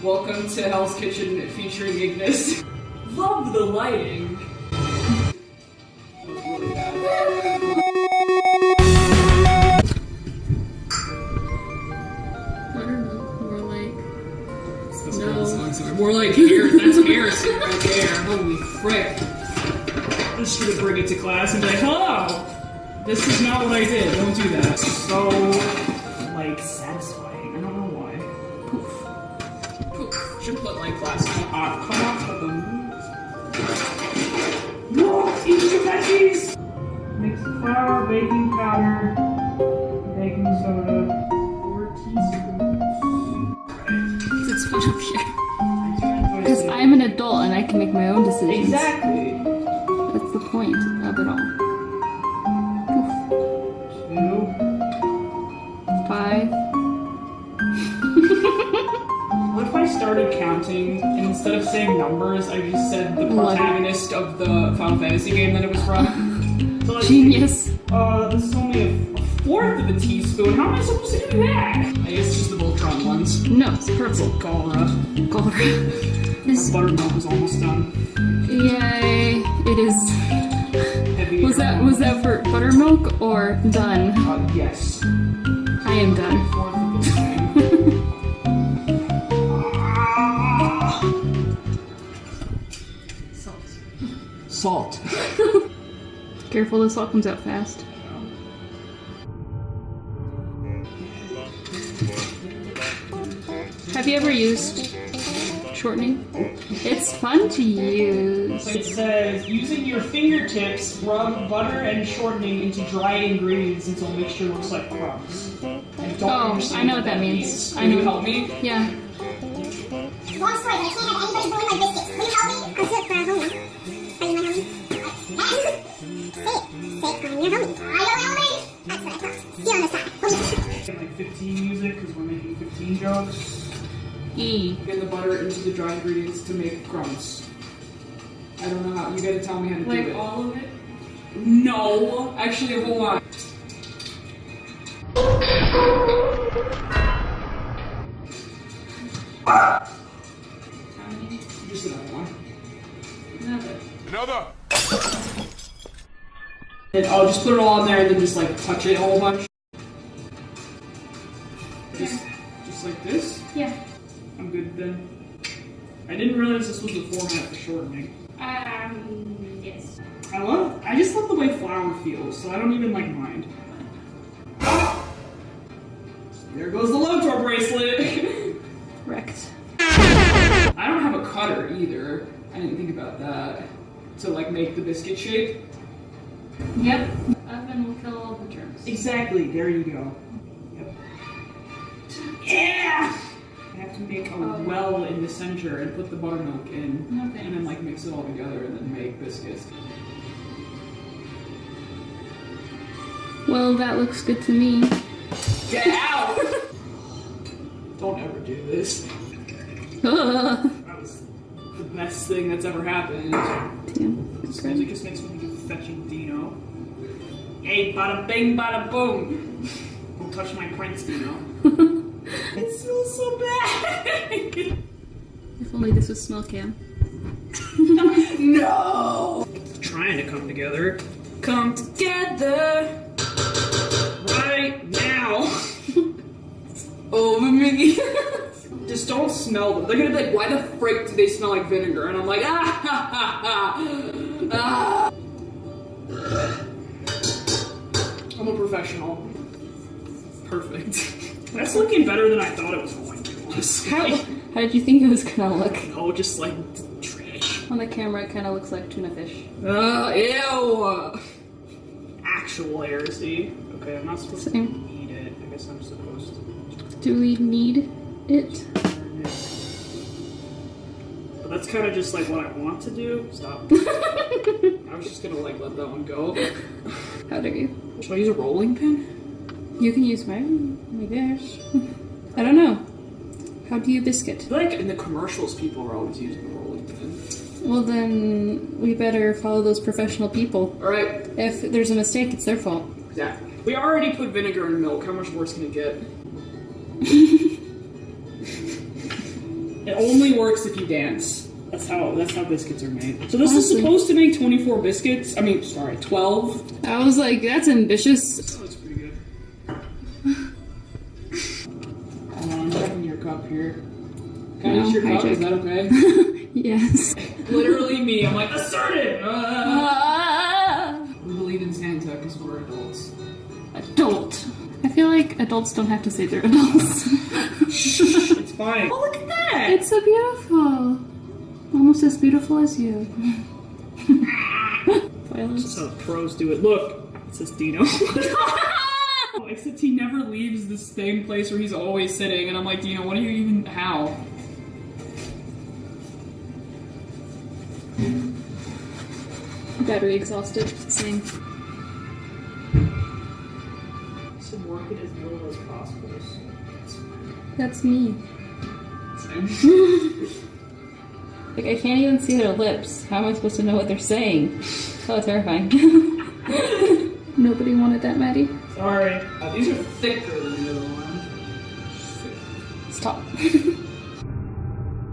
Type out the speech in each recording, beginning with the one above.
Welcome to Hell's Kitchen featuring Ignis. Love the lighting. Really bad. More like... No. More like hair. That's heresy right there. Holy frick. I'm just gonna bring it to class and be like, hello! This is not what I did. Don't do that. So, like, satisfying. I don't know why. Poof. Poof. Should put, like, plastic cut off of them. No! Eat your veggies! Mix flour, baking powder, baking soda, 4 teaspoons. It's fun up here. Because I'm an adult and I can make my own decisions. Exactly. That's the point of it all. 2, 5. What if I started counting and instead of saying numbers, I just said the protagonist of the Final Fantasy game that it was from? So like, genius. This is only a fourth of a teaspoon. How am I supposed to do that? I guess it's just the Voltron ones. No, it's purple. Kaelar. This buttermilk is almost done. Yay! It is. Heavy Was that for buttermilk or done? Yes. I am done. Fourth of this thing. Salt. Careful, the salt comes out fast. Have you ever used shortening? It's fun to use. It says, using your fingertips, rub butter and shortening into dry ingredients until mixture looks like crumbs. Oh, I know what that means. Can you help me? Yeah. Long story, but I can't have anybody ruin my biscuits. Will you help me? I'll do it for our homie. Are you my homie? Say it. Say I'm your homie. I don't know me. That's what I thought. See you on the side. Like 15 music, because we're making 15 jokes. E. Get the butter into the dry ingredients to make crumbs. I don't know how. You gotta tell me how to do it. Like all of it? No! Actually, hold on. Just another one. Another. And I'll just put it all in there and then just like touch it a whole bunch. Just like this? Yeah. I'm good then. I didn't realize this was the format for shortening. Yes. I just love the way flour feels, so I don't even like mind. Ah! There goes the Lotor bracelet! Wrecked. I don't have a cutter either. I didn't think about that. To like make the biscuit shape. Yep. Oven will kill all the germs. Exactly, there you go. Yep. Yeah! I have to make a well in the center and put the buttermilk in. Okay. And then like mix it all together and then make biscuits. Well, that looks good to me. Get out! Don't ever do this. That was the best thing that's ever happened. Damn. This music just makes me think of fetching Dino. Hey, bada bing, bada boom! Don't touch my prince, Dino. It smells so bad! If only this was smell cam. No! It's trying to come together. Come together! Right now! Oh, Mimi! Just don't smell them. They're gonna be like, why the frick do they smell like vinegar? And I'm like, ah ha ha ha! Ah. I'm a professional. Perfect. That's looking better than I thought it was going to, honestly. How did you think it was gonna look? Oh, just like trash. On the camera, it kind of looks like tuna fish. Ew! Actual heresy. Okay, I'm not supposed to eat it. I guess I'm supposed to. Do we need it? But that's kind of just like what I want to do. Stop. I was just gonna like let that one go. How dare you? Should I use a rolling pin? You can use mine, I guess. I don't know. How do you biscuit? I feel like in the commercials, people are always using a rolling pin. Well, then we better follow those professional people. Alright. If there's a mistake, it's their fault. Exactly. We already put vinegar in milk. How much worse can it get? works if you dance. That's how biscuits are made. So this is supposed to make 24 biscuits. I mean, sorry, 12. I was like, that's ambitious. That looks pretty good. Hold on, I'm checking your cup here. Can I use your cup? Is that okay? Yes. Literally me. I'm like, assertive! We believe in Santa because we're adults. Adult. I feel like adults don't have to say they're adults. It's fine. Oh, look at that! It's so beautiful. Almost as beautiful as you. This is how the pros do it. Look, it says Dino. Except he never leaves the same place where he's always sitting, and I'm like, Dino, what are you even, how? Battery exhausted. Same. So work it as little as possible. That's me. Same. Like, I can't even see their lips. How am I supposed to know what they're saying? Oh, terrifying. Nobody wanted that, Maddie. Sorry. These are thicker than the other one. Stop.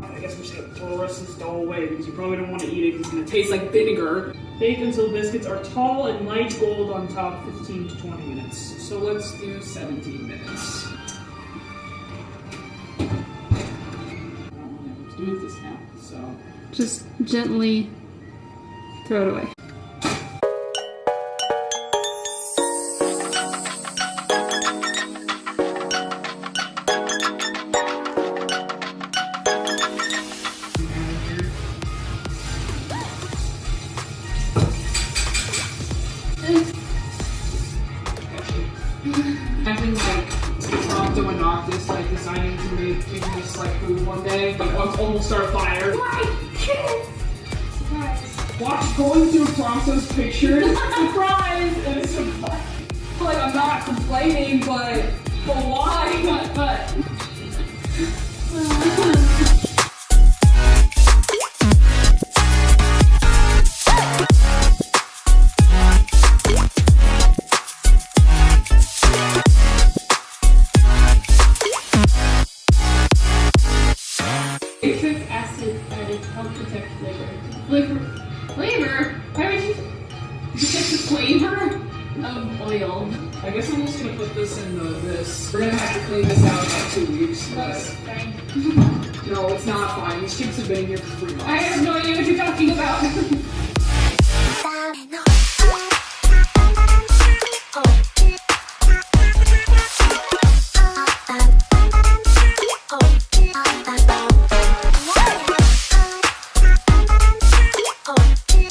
I guess we're just gonna throw the rest of this dough away because you probably don't want to eat it because it's gonna taste like vinegar. Bake until biscuits are tall and light gold on top 15 to 20 minutes. So let's do 17 minutes. Let's do this now. So Just gently throw it away. Imagine like Toronto and Noctis like deciding to make this like food one day, like almost start a fire. My kids! Surprise! Watch going through Toronto's pictures. Surprise! And it's surprise. Like I'm not complaining, but why? But. Flavor? Why would you protect the flavor of oil? I guess I'm just gonna put this in this. We're gonna have to clean this out in like 2 weeks. That's But fine. no, it's not fine. These chicks have been here for 3 months. I have no idea what you're talking about.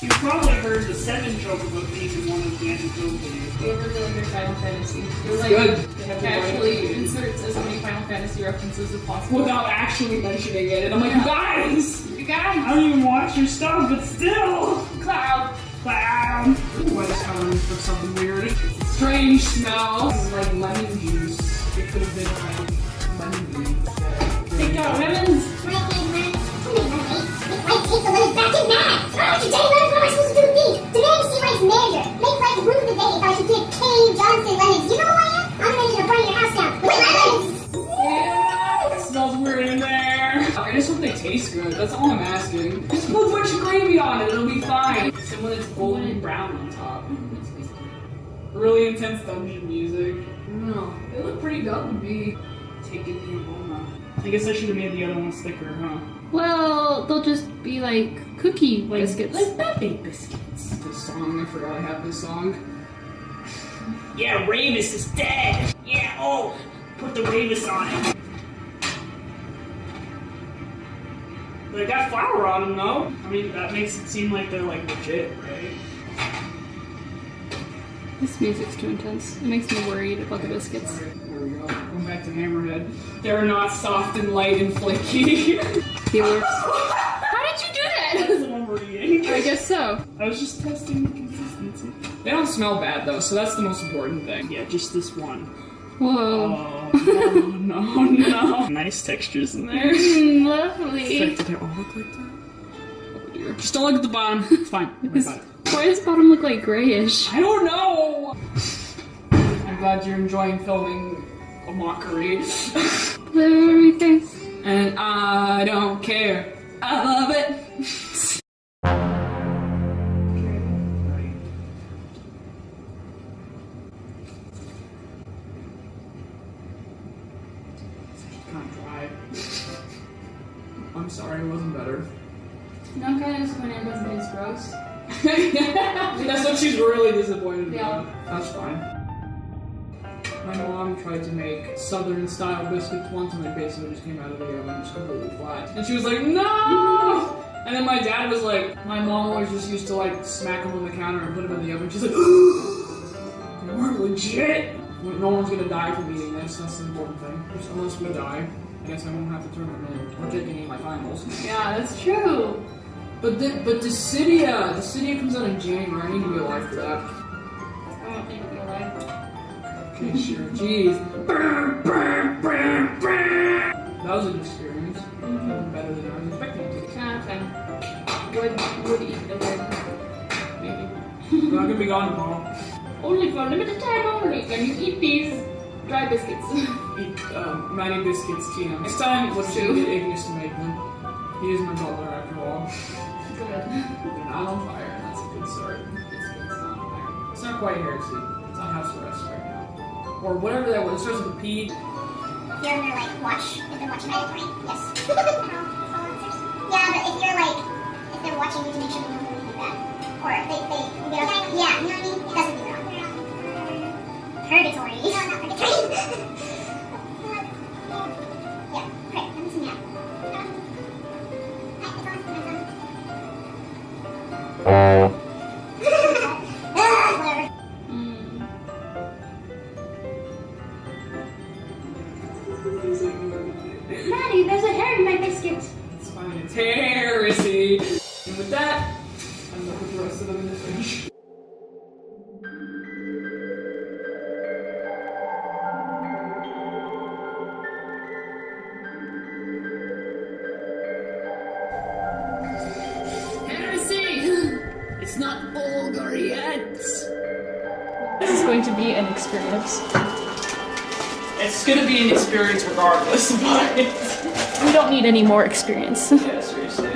You probably heard the 7 Chocobo theme in one of the anti-film videos. They were doing their Final Fantasy. They're like, Good. they have actually inserts as many Final Fantasy references as possible. Without actually mentioning it. And I'm like, you guys! You guys! I don't even watch your stuff, but still! Cloud! Clown! Ooh, I just found for something weird. Strange smell. This is like lemon juice. It could have been like lemon juice. Take out lemons! Take the lemons back in that! Oh, today, what am I supposed to do with these? Demand to see Mike's manager. Make Mike rue the day if I should give Kay Johnson lemons. You know who I am? I'm the manager in front of your house now. With my lemons! Yeah, it smells weird in there. I just hope they taste good. That's all I'm asking. Just put a bunch of gravy on it. It'll be fine. Except when it's golden brown on top. Really intense dungeon music. I don't know. They look pretty dumb to me. Taking the aroma. I guess I should have made the other ones thicker, huh? Well, they'll just be like cookie biscuits. Like Pepe biscuits. This song, I forgot I have this song. Yeah, Ravus is dead. Yeah, oh, put the Ravus on it. They got flour on them though. I mean, that makes it seem like they're like legit, right? This music's too intense. It makes me worried about the biscuits. Alright, there we go. Going back to Hammerhead. They're not soft and light and flaky. How did you do that? That's the one we're eating. I guess so. I was just testing the consistency. They don't smell bad though, so that's the most important thing. Yeah, just this one. Whoa. Oh, no. Nice textures in there. Lovely. Did they all look like that? Oh dear. Just don't look at the bottom. It's fine. Don't worry about it. Why does bottom look like grayish? I don't know! I'm glad you're enjoying filming a mockery. Blurry face. And I don't care. care. I love it. Kind of dry. I'm sorry, it wasn't better. No, I'm kind of disappointed because it's gross. That's what she's really disappointed Yeah. about. That's fine. My mom tried to make southern style biscuits once and they basically just came out of the oven just completely flat. And she was like, no! And then my dad was like, my mom always just used to like smack them on the counter and put them in the oven. She's like, they weren't legit! No one's gonna die from eating this, that's the important thing. Just unless we die, I guess I won't have to turn them in. Or take any of my finals. Yeah, that's true. But Dissidia comes out in January. I need to be alive for that. I don't think it'll be alive. Okay, sure. Jeez. That was an experience. Even better than I was expecting it to. Okay. Would eat it again. Maybe. They're not gonna be gone tomorrow. Only for a limited time only can you eat these dry biscuits. Eat Maddie biscuits, Tina. Next time, let's True. get Ignis to make them. He is my butler after all. Good. They're not on fire, and that's a good start. Biscuits not on fire. It's not quite heresy. It's on house arrest right now. Or whatever that was. It starts with a P. If you're gonna like watch, if they're watching mandatory, yes. Yeah, but if you're like, if they're watching you to make sure they don't do anything bad, or if they yeah, you know what I mean? It doesn't do wrong. Purgatory. No, not purgatory. Yeah, correct. Let me see now. Whatever. Maddie, there's a hair in my biscuit. It's fine. It's heresy. And with that, I'm gonna put the rest of them in the fridge. It's not over yet. This is going to be an experience. It's gonna be an experience regardless, but We don't need any more experience. yeah, seriously.